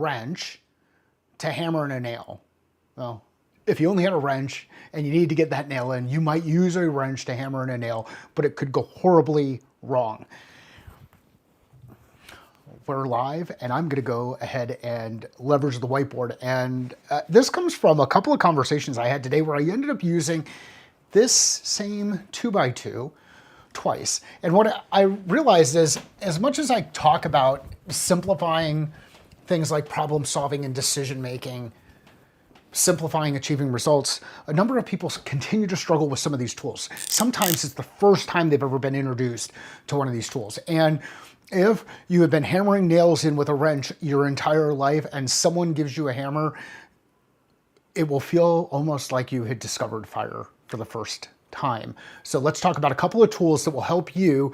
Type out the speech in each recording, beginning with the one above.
wrench to hammer in a nail. Well, if you only had a wrench and you need to get that nail in, you might use a wrench to hammer in a nail, but it could go horribly wrong. We're live, and I'm going to go ahead and leverage the whiteboard. And this comes from a couple of conversations I had today where I ended up using this same 2x2 twice. And what I realized is, as much as I talk about simplifying things like problem solving and decision making, simplifying achieving results, a number of people continue to struggle with some of these tools. Sometimes it's the first time they've ever been introduced to one of these tools. And if you have been hammering nails in with a wrench your entire life and someone gives you a hammer, it will feel almost like you had discovered fire for the first time. So let's talk about a couple of tools that will help you.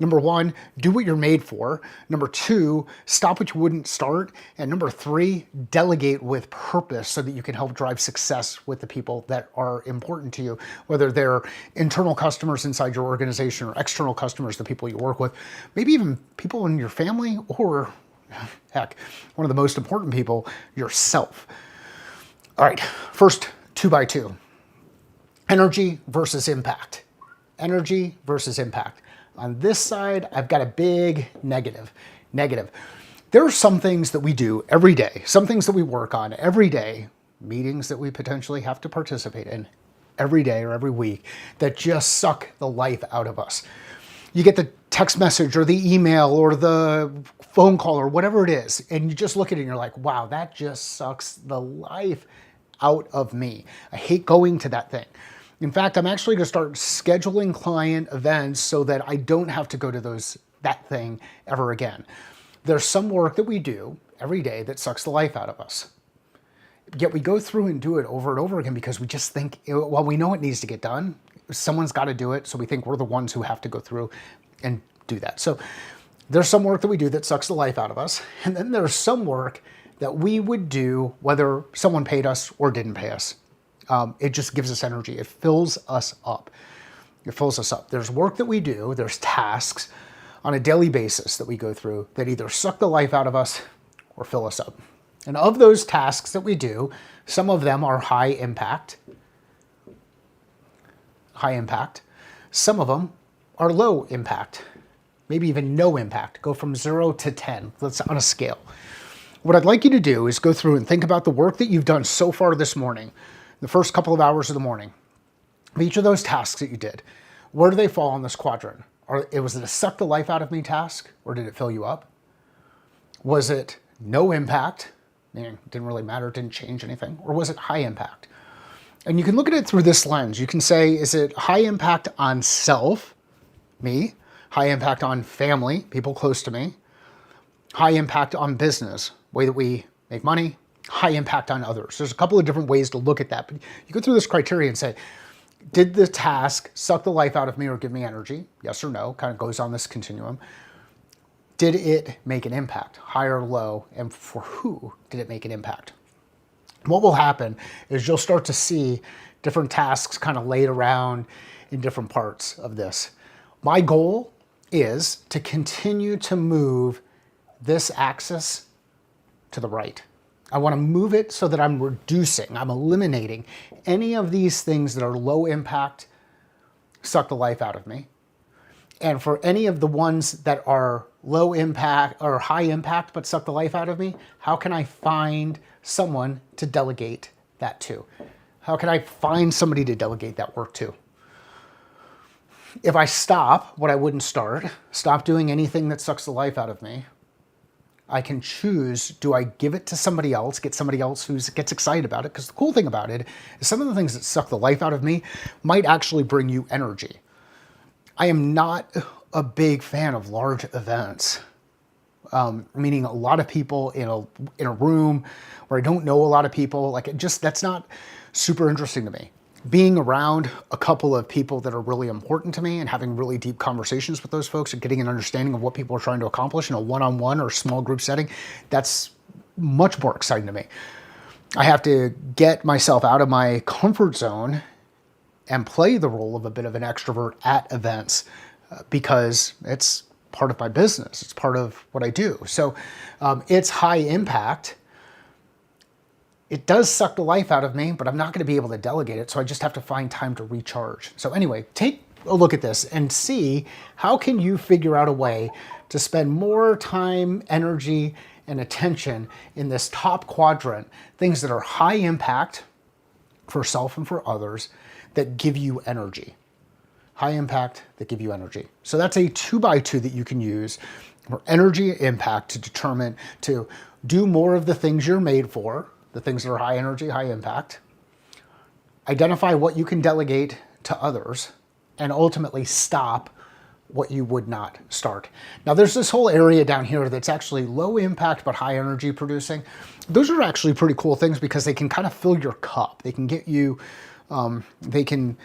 Number one, do what you're made for. Number two, stop what you wouldn't start. And number three, delegate with purpose so that you can help drive success with the people that are important to you, whether they're internal customers inside your organization or external customers, the people you work with, maybe even people in your family, or heck, one of the most important people, yourself. All right, first 2x2. Energy versus impact. Energy versus impact. On this side, I've got a big negative. There are some things that we do every day, some things that we work on every day, meetings that we potentially have to participate in every day or every week that just suck the life out of us. You get the text message or the email or the phone call or whatever it is, and you just look at it and you're like, wow, that just sucks the life out of me. I hate going to that thing. In fact, I'm actually going to start scheduling client events so that I don't have to go to that thing ever again. There's some work that we do every day that sucks the life out of us. Yet we go through and do it over and over again because we just think, well, we know it needs to get done. Someone's got to do it. So we think we're the ones who have to go through and do that. So there's some work that we do that sucks the life out of us. And then there's some work that we would do whether someone paid us or didn't pay us. It just gives us energy. It fills us up. It fills us up. There's work that we do, there's tasks on a daily basis that we go through that either suck the life out of us or fill us up. And of those tasks that we do, some of them are high impact. Some of them are low impact, maybe even no impact. Go from 0 to 10. That's on a scale. What I'd like you to do is go through and think about the work that you've done so far this morning, the first couple of hours of the morning. Each of those tasks that you did, where do they fall on this quadrant? Was it a suck the life out of me task, or did it fill you up? Was it no impact, meaning it didn't really matter, didn't change anything, or was it high impact? And you can look at it through this lens. You can say, is it high impact on self, me, high impact on family, people close to me, high impact on business, way that we make money, high impact on others. There's a couple of different ways to look at that, but you go through this criteria and say, did the task suck the life out of me or give me energy? Yes or no, kind of goes on this continuum. Did it make an impact, high or low, and for who did it make an impact? What will happen is you'll start to see different tasks kind of laid around in different parts of this. My goal is to continue to move this axis to the right. I want to move it so that I'm reducing, I'm eliminating any of these things that are low impact, suck the life out of me. And for any of the ones that are low impact or high impact but suck the life out of me, how can I find someone to delegate that to? How can I find somebody to delegate that work to? If I stop what I wouldn't start, stop doing anything that sucks the life out of me, I can choose, do I give it to somebody else, get somebody else who gets excited about it? Because the cool thing about it is some of the things that suck the life out of me might actually bring you energy. I am not a big fan of large events, meaning a lot of people in a room where I don't know a lot of people. That's not super interesting to me. Being around a couple of people that are really important to me and having really deep conversations with those folks and getting an understanding of what people are trying to accomplish in a one-on-one or small group setting, that's much more exciting to me. I have to get myself out of my comfort zone and play the role of a bit of an extrovert at events because it's part of my business. It's part of what I do. So it's high impact, it does suck the life out of me, but I'm not going to be able to delegate it. So I just have to find time to recharge. So anyway, take a look at this and see how can you figure out a way to spend more time, energy, and attention in this top quadrant, things that are high impact for self and for others that give you energy. High impact that give you energy. So that's a 2x2 that you can use for energy impact to determine to do more of the things you're made for, the things that are high energy, high impact. Identify what you can delegate to others, and ultimately stop what you would not start. Now there's this whole area down here that's actually low impact but high energy producing. Those are actually pretty cool things because they can kind of fill your cup. They can get you, they can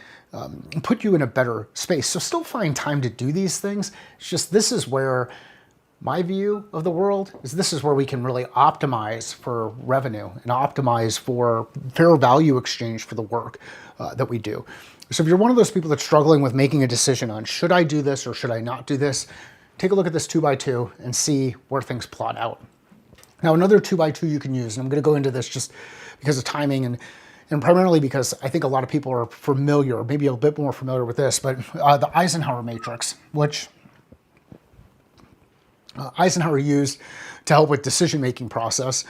put you in a better space. So still find time to do these things. It's just this is where my view of the world is this is where we can really optimize for revenue and optimize for fair value exchange for the work that we do. So if you're one of those people that's struggling with making a decision on should I do this or should I not do this, take a look at this 2x2 and see where things plot out. Now another 2x2 you can use, and I'm going to go into this just because of timing and primarily because I think a lot of people are familiar, maybe a bit more familiar with this, but the Eisenhower matrix, which Eisenhower used to help with decision-making process.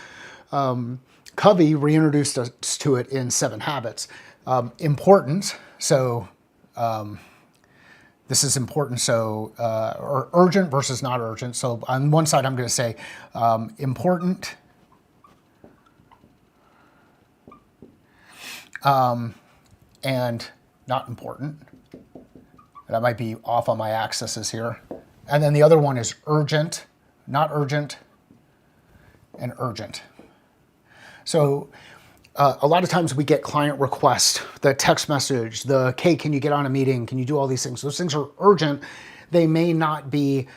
Covey reintroduced us to it in 7 Habits. Important, so this is important, so or urgent versus not urgent. So on one side, I'm going to say important, and not important. That might be off on my axes here. And then the other one is urgent, not urgent, and urgent. So a lot of times we get client requests, the text message, the, hey, can you get on a meeting? Can you do all these things? Those things are urgent. They may not be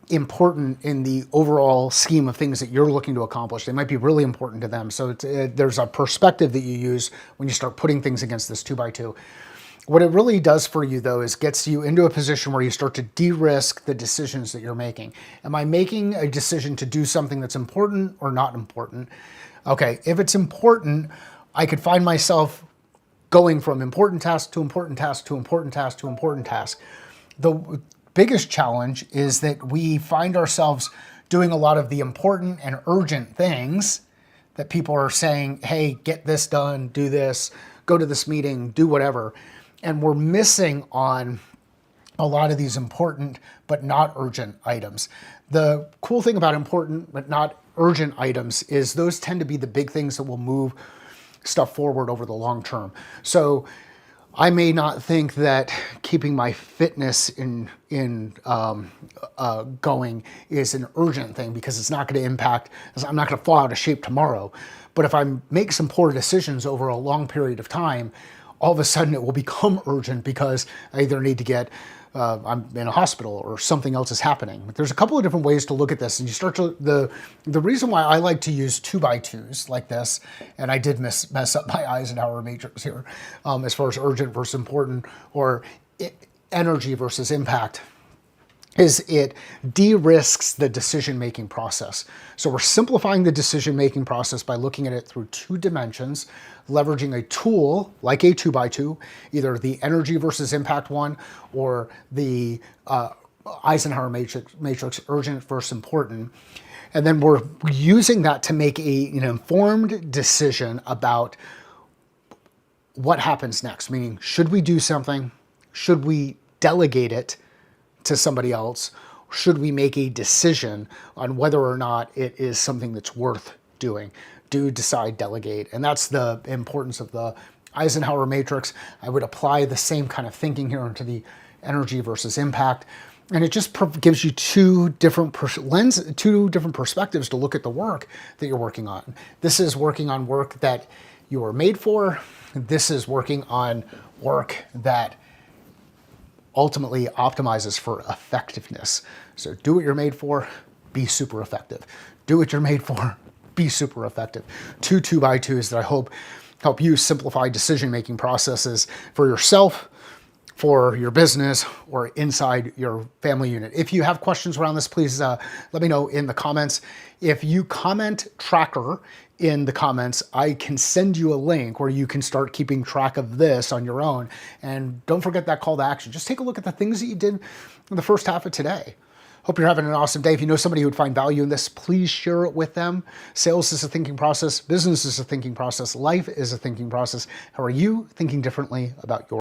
important in the overall scheme of things that you're looking to accomplish. They might be really important to them. So there's a perspective that you use when you start putting things against this 2x2. What it really does for you, though, is gets you into a position where you start to de-risk the decisions that you're making. Am I making a decision to do something that's important or not important? Okay, if it's important, I could find myself going from important task to important task to important task to important task. The biggest challenge is that we find ourselves doing a lot of the important and urgent things that people are saying, hey, get this done, do this, go to this meeting, do whatever. And we're missing on a lot of these important but not urgent items. The cool thing about important but not urgent items is those tend to be the big things that will move stuff forward over the long term. So I may not think that keeping my fitness going is an urgent thing because it's not going to impact, I'm not going to fall out of shape tomorrow. But if I make some poor decisions over a long period of time, all of a sudden it will become urgent because I either need to get, I'm in a hospital or something else is happening. But there's a couple of different ways to look at this. And you start to, the reason why I like to use 2x2s like this, and I did mess up my Eisenhower matrix here, as far as urgent versus important or energy versus impact, is it de-risks the decision-making process. So we're simplifying the decision-making process by looking at it through 2 dimensions, leveraging a tool like a 2x2, either the energy versus impact one or the Eisenhower matrix, urgent versus important. And then we're using that to make an informed decision about what happens next, meaning should we do something? Should we delegate it to somebody else? Should we make a decision on whether or not it is something that's worth doing? Do, decide, delegate. And that's the importance of the Eisenhower matrix. I would apply the same kind of thinking here into the energy versus impact. And it just gives you 2 different perspectives to look at the work that you're working on. This is working on work that you were made for. This is working on work that ultimately optimizes for effectiveness. So do what you're made for, be super effective. Do what you're made for, be super effective. 2 2x2s that I hope help you simplify decision-making processes for yourself, for your business or inside your family unit. If you have questions around this, please let me know in the comments. If you comment tracker in the comments, I can send you a link where you can start keeping track of this on your own. And don't forget that call to action. Just take a look at the things that you did in the first half of today. Hope you're having an awesome day. If you know somebody who would find value in this, please share it with them. Sales is a thinking process. Business is a thinking process. Life is a thinking process. How are you thinking differently about your